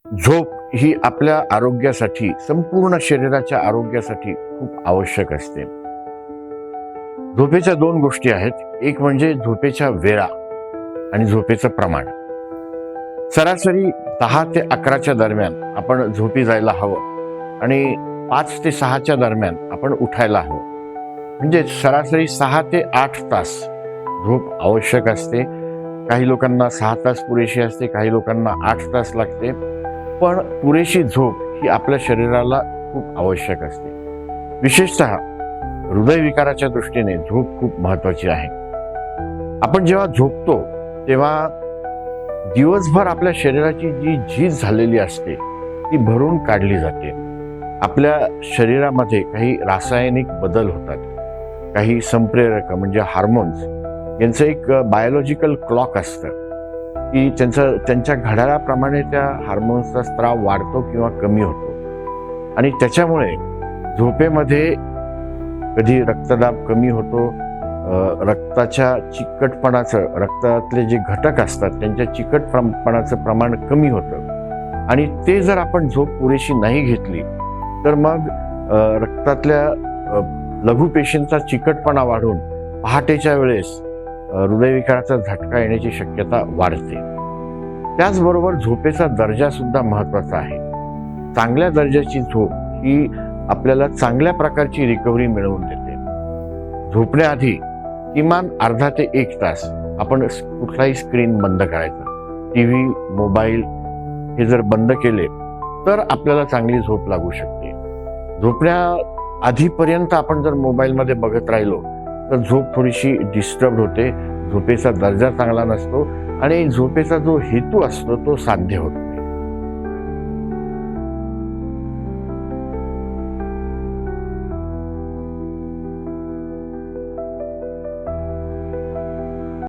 झोप ही आपल्या आरोग्यासाठी, संपूर्ण शरीराच्या आरोग्यासाठी खूप आवश्यक असते. झोपेच्या दोन गोष्टी आहेत. एक म्हणजे झोपेच्या वेळा आणि झोपेचं प्रमाण. सरासरी 10 ते 11च्या दरम्यान आपण झोपी जायला हवं आणि 5 ते 6च्या दरम्यान आपण उठायला हवं. म्हणजे सरासरी 6 ते 8 तास झोप आवश्यक असते. काही लोकांना 6 तास पुरेशी असते, काही लोकांना 8 तास लागते. पण पुरेशी झोप ही आपल्या शरीराला खूप आवश्यक असते. विशेषतः हृदयविकाराच्या दृष्टीने झोप खूप महत्वाची आहे. आपण जेव्हा झोपतो तेव्हा दिवसभर आपल्या शरीराची जी झीज झालेली असते ती भरून काढली जाते. आपल्या शरीरामध्ये काही रासायनिक बदल होतात. काही संप्रेरक म्हणजे हार्मोन्स यांचं एक बायोलॉजिकल क्लॉक असतं की त्यांच्या घड्याळाप्रमाणे त्या हार्मोन्सचा स्त्राव वाढतो किंवा कमी होतो. आणि त्याच्यामुळे झोपेमध्ये कधी रक्तदाब कमी होतो, रक्ताच्या चिकटपणाचं, रक्तातले जे घटक असतात त्यांच्या चिकटपणाचं प्रमाण कमी होतं. आणि ते जर आपण झोप पुरेशी नाही घेतली तर मग रक्तातल्या लघुपेशींचा चिकटपणा वाढून पहाटेच्या वेळेस हृदयविकाराचा झटका येण्याची शक्यता वाढते. त्याचबरोबर झोपेचा दर्जा सुद्धा महत्वाचा आहे. चांगल्या दर्जाची झोप ही आपल्याला चांगल्या प्रकारची रिकव्हरी मिळवून देते. झोपण्याआधी किमान अर्धा ते 1 तास आपण कुठलाही स्क्रीन बंद करायचा. टीव्ही, मोबाईल हे जर बंद केले तर आपल्याला चांगली झोप लागू शकते. झोपण्याआधीपर्यंत आपण जर मोबाईलमध्ये बघत राहिलो तर झोप थोडीशी डिस्टर्ब होते, झोपेचा दर्जा चांगला नसतो आणि झोपेचा जो हेतू असतो तो साध्य होतो.